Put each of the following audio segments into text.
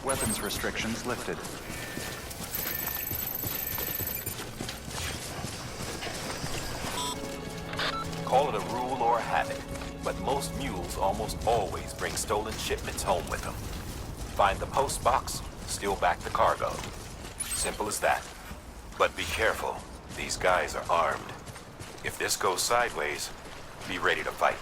Weapons restrictions lifted. Call it a rule or a habit, but most mules almost always bring stolen shipments home with them. Find the post box, steal back the cargo. Simple as that. But be careful. These guys are armed. If this goes sideways, be ready to fight.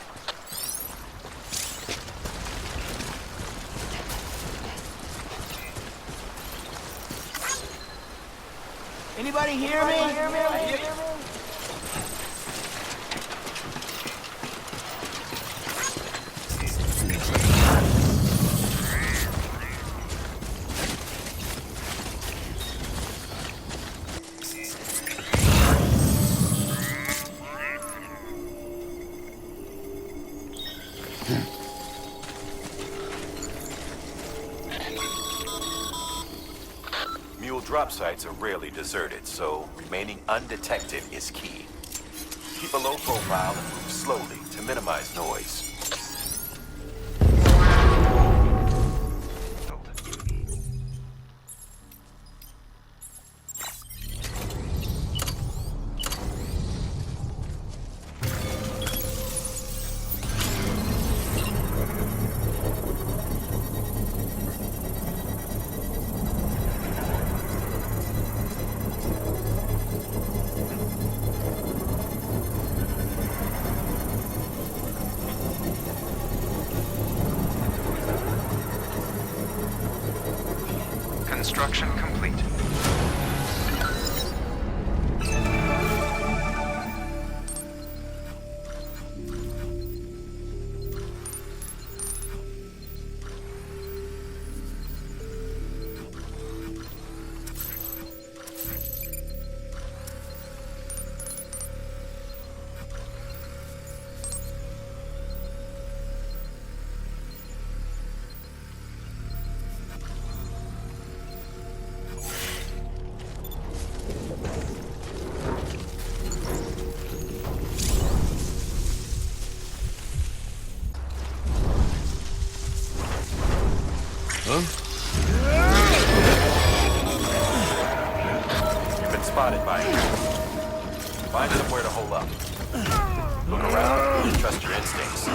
Anybody hear me? Mule drop sites are rarely deserted, so remaining undetected is key. Keep a low profile and move slowly to minimize noise. Construction complete. You've been spotted by him. Find somewhere to hole up. Look around and trust your instincts.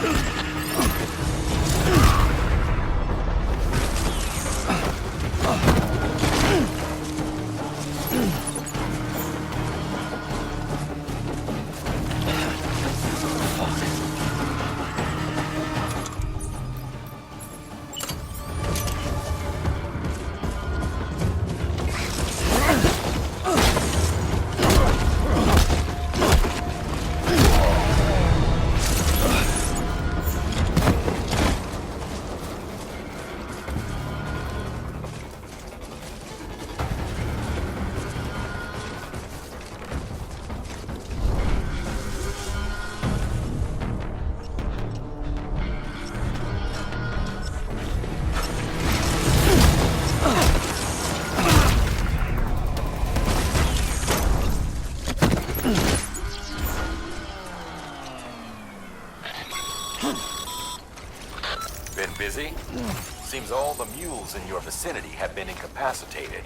Been busy? Seems all the mules in your vicinity have been incapacitated.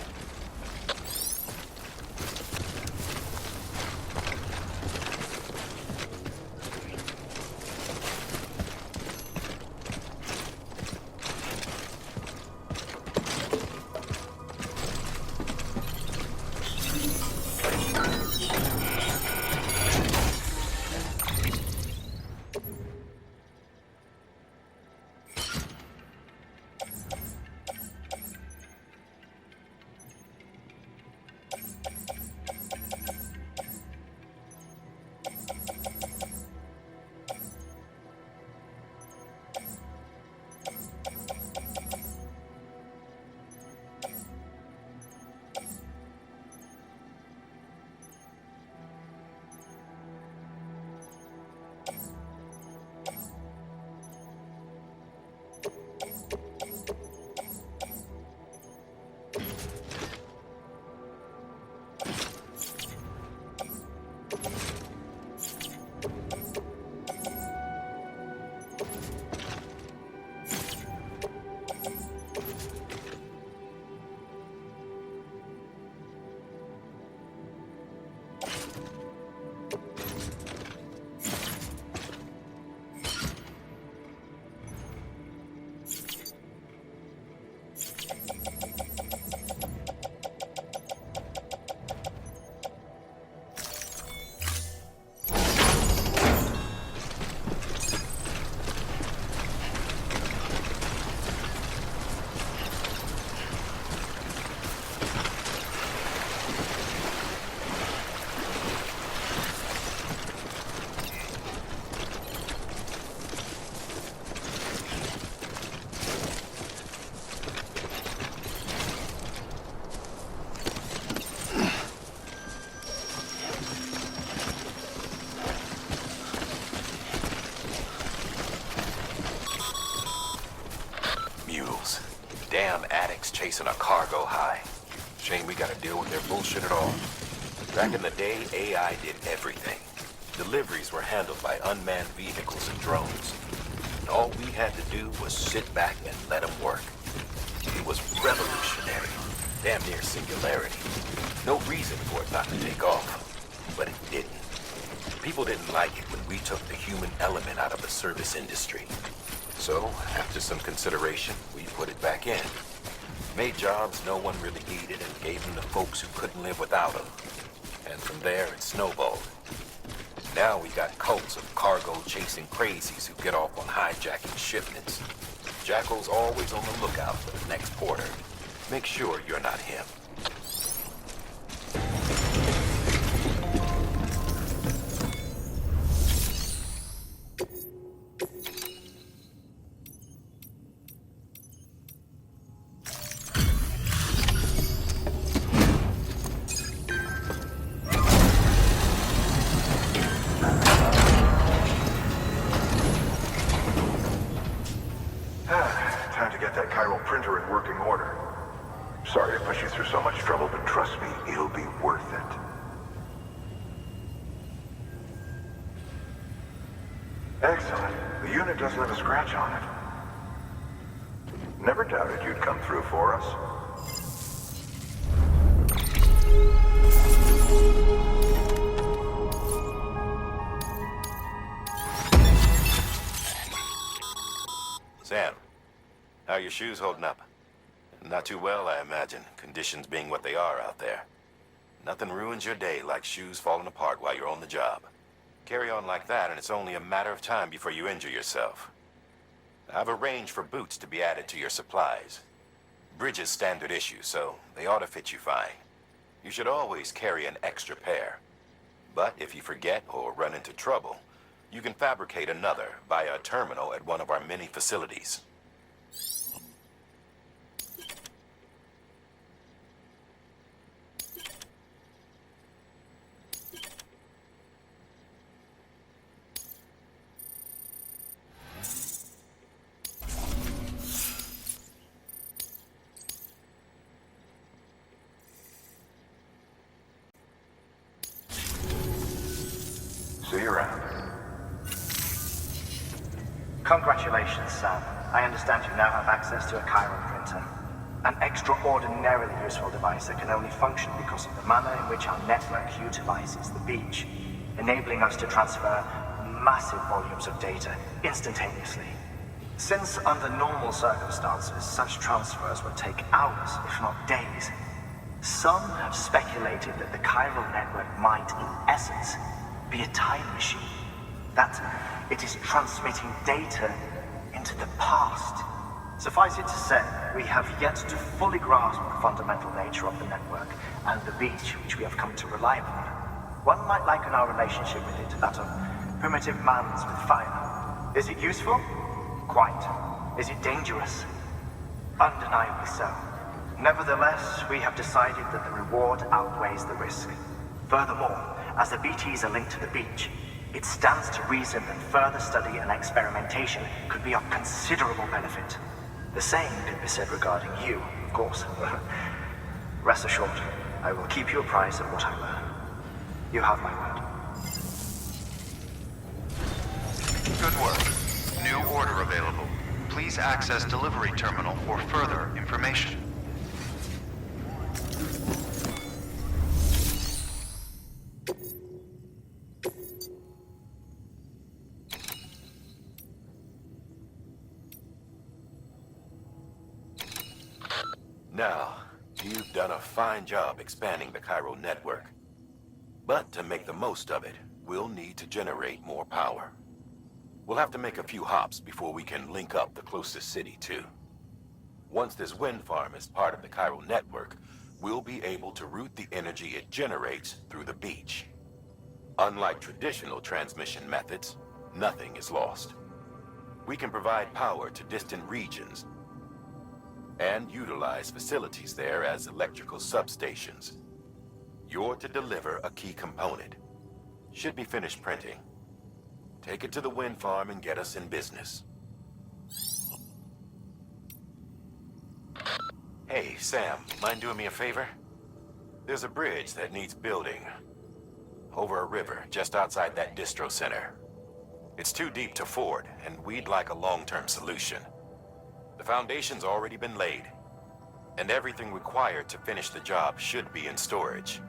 Damn addicts chasing a cargo high. Shame we gotta deal with their bullshit at all. Back in the day, AI did everything. Deliveries were handled by unmanned vehicles and drones. And all we had to do was sit back and let them work. It was revolutionary, damn near singularity. No reason for it not to take off, but it didn't. People didn't like it when we took the human element out of the service industry. So, after some consideration, we put it back in. Made jobs no one really needed and gave them to folks who couldn't live without them. And from there, it snowballed. Now we got cults of cargo-chasing crazies who get off on hijacking shipments. Jackal's always on the lookout for the next porter. Make sure you're not him. Time to get that chiral printer in working order. Sorry to push you through so much trouble, but trust me, it'll be worth it. Excellent. The unit doesn't have a scratch on it. Never doubted you'd come through for us. Sam, how are your shoes holding up? Not too well, I imagine, conditions being what they are out there. Nothing ruins your day like shoes falling apart while you're on the job. Carry on like that and it's only a matter of time before you injure yourself. I've arranged for boots to be added to your supplies. Bridges standard issue, so they ought to fit you fine. You should always carry an extra pair. But if you forget or run into trouble, you can fabricate another via a terminal at one of our many facilities. See you around. Congratulations, Sam. I understand you now have access to a chiral printer. An extraordinarily useful device that can only function because of the manner in which our network utilizes the beach, enabling us to transfer massive volumes of data instantaneously. Since under normal circumstances, such transfers would take hours, if not days, some have speculated that the chiral network might, in essence, be a time machine. That it is transmitting data into the past. Suffice it to say, we have yet to fully grasp the fundamental nature of the network and the beach which we have come to rely upon. One might liken our relationship with it to that of primitive man's with fire. Is it useful? Quite. Is it dangerous? Undeniably so. Nevertheless, we have decided that the reward outweighs the risk. Furthermore, as the BTs are linked to the beach, it stands to reason that further study and experimentation could be of considerable benefit. The same could be said regarding you, of course. Rest assured, I will keep you apprised of what I learn. You have my word. Good work. New order available. Please access delivery terminal for further information. Now, you've done a fine job expanding the chiral network. But to make the most of it, we'll need to generate more power. We'll have to make a few hops before we can link up the closest city, too. Once this wind farm is part of the chiral network, we'll be able to route the energy it generates through the beach. Unlike traditional transmission methods, nothing is lost. We can provide power to distant regions and utilize facilities there as electrical substations. You're to deliver a key component. Should be finished printing. Take it to the wind farm and get us in business. Hey, Sam, mind doing me a favor? There's a bridge that needs building. Over a river, just outside that distro center. It's too deep to ford, and we'd like a long-term solution. The foundation's already been laid, and everything required to finish the job should be in storage.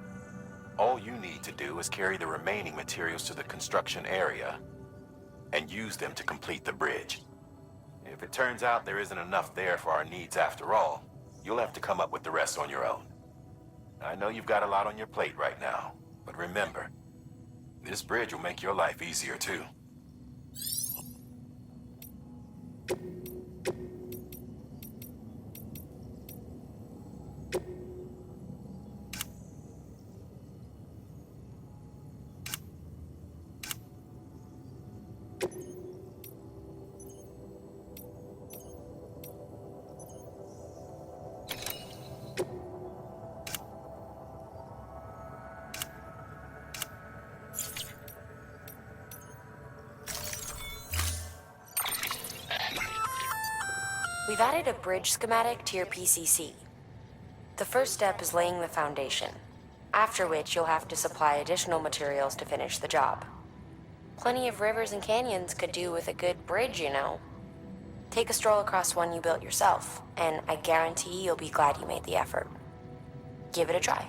All you need to do is carry the remaining materials to the construction area and use them to complete the bridge. If it turns out there isn't enough there for our needs after all, you'll have to come up with the rest on your own. I know you've got a lot on your plate right now, but remember, this bridge will make your life easier too. We've added a bridge schematic to your PCC. The first step is laying the foundation, after which you'll have to supply additional materials to finish the job. Plenty of rivers and canyons could do with a good bridge, you know. Take a stroll across one you built yourself, and I guarantee you'll be glad you made the effort. Give it a try.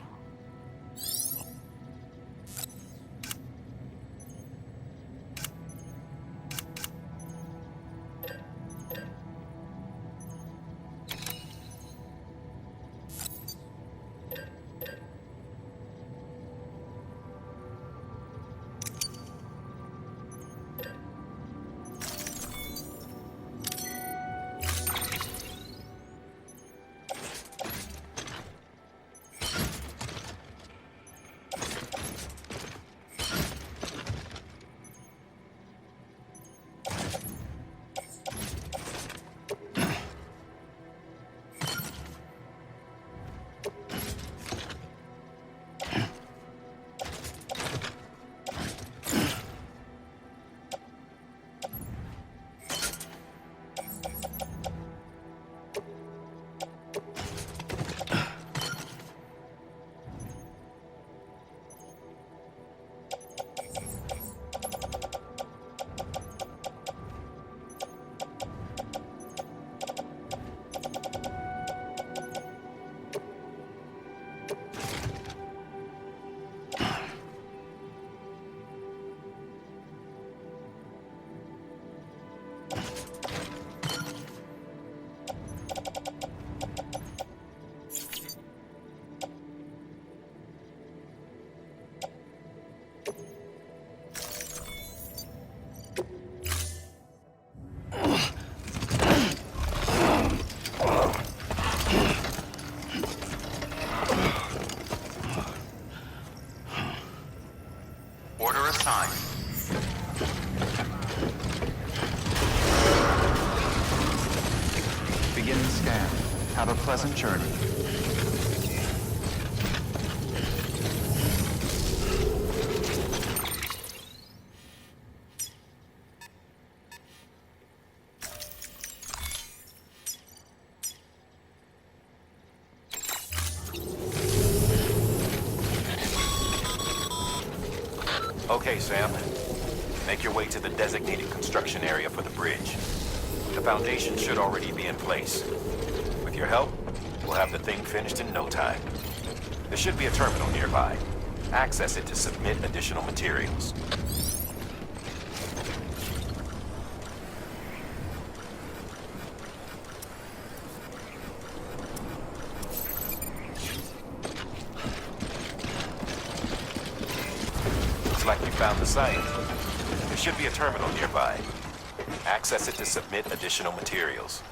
Order assigned. Beginning scan. Have a pleasant journey. Okay, Sam. Make your way to the designated construction area for the bridge. The foundation should already be in place. With your help, we'll have the thing finished in no time. There should be a terminal nearby. Access it to submit additional materials. Looks like we found the site. There should be a terminal nearby. Access it to submit additional materials.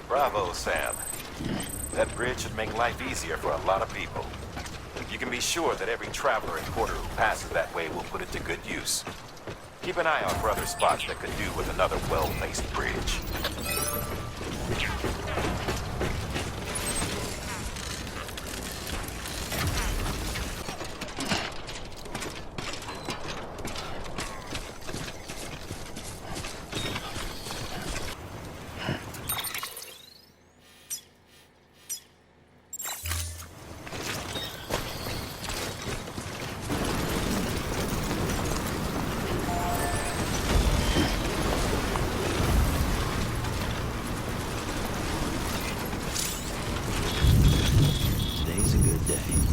Bravo, Sam. That bridge should make life easier for a lot of people. You can be sure that every traveler and porter who passes that way will put it to good use. Keep an eye out for other spots that could do with another well-placed bridge. Today's a good day.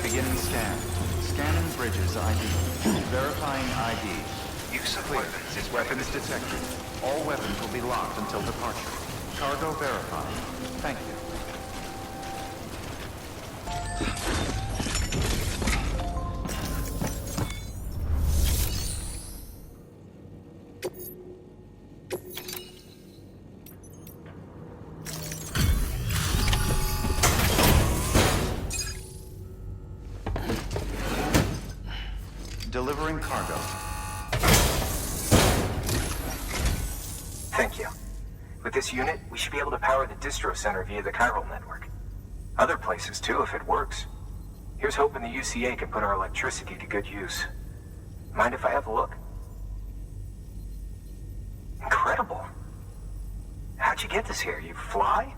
Beginning scan. Scanning bridges ID. Verifying ID. Use of Clear. weapons is Weapons detected. All weapons will be locked until departure. Cargo verified. Thank you. Delivering cargo. Thank you. With this unit, we should be able to power the distro center via the chiral network. Other places too, if it works. Here's hoping the UCA can put our electricity to good use. Mind if I have a look? Incredible. How'd you get this here? You fly?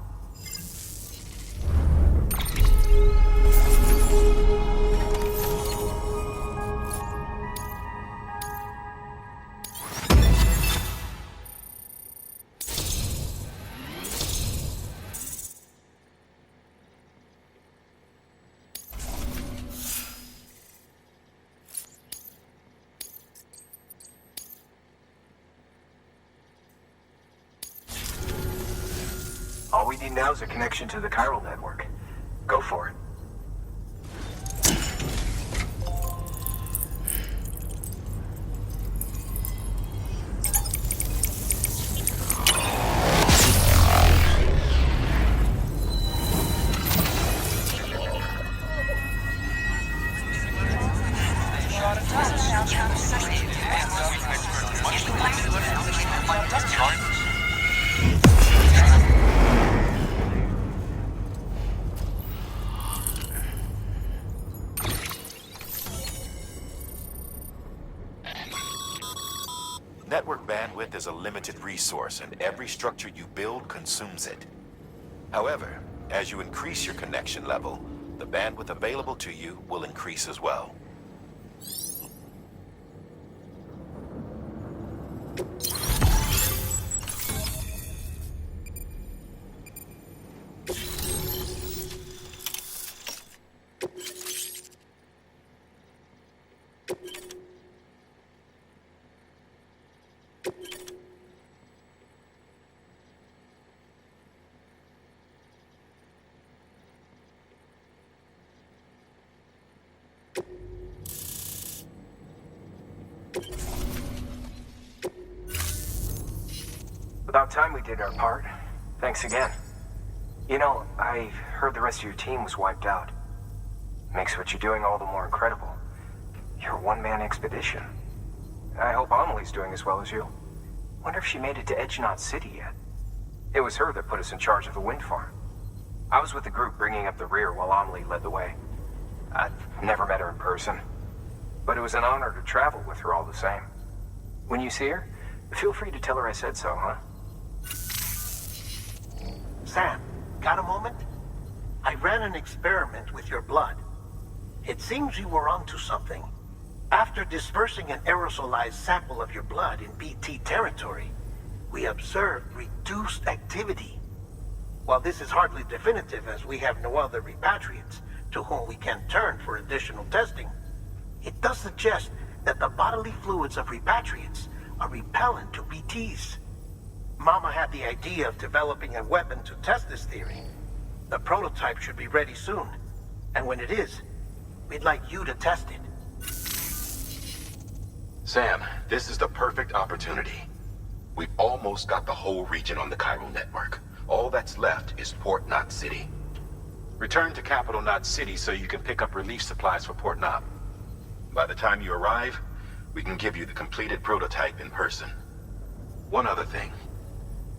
we need now is a connection to the chiral network. Go for it. Network bandwidth is a limited resource, and every structure you build consumes it. However, as you increase your connection level, the bandwidth available to you will increase as well. About time we did our part. Thanks again. You know, I heard the rest of your team was wiped out. Makes what you're doing all the more incredible. You're a one-man expedition. I hope Amelie's doing as well as you. Wonder if she made it to Edgenot City yet. It was her that put us in charge of the wind farm. I was with the group bringing up the rear while Amelie led the way. I've never met her in person, but it was an honor to travel with her all the same. When you see her, feel free to tell her I said so, huh? Sam, got a moment? I ran an experiment with your blood. It seems you were onto something. After dispersing an aerosolized sample of your blood in BT territory, we observed reduced activity. While this is hardly definitive, as we have no other repatriates to whom we can turn for additional testing, it does suggest that the bodily fluids of repatriates are repellent to BTs. Mama had the idea of developing a weapon to test this theory. The prototype should be ready soon, and when it is, we'd like you to test it. Sam, this is the perfect opportunity. We've almost got the whole region on the chiral network. All that's left is Port Knot City. Return to Capital Knot City so you can pick up relief supplies for Port Knot. By the time you arrive, we can give you the completed prototype in person. One other thing.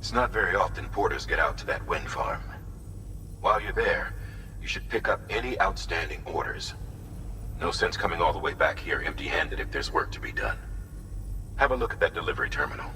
It's not very often porters get out to that wind farm. While you're there, you should pick up any outstanding orders. No sense coming all the way back here empty-handed if there's work to be done. Have a look at that delivery terminal.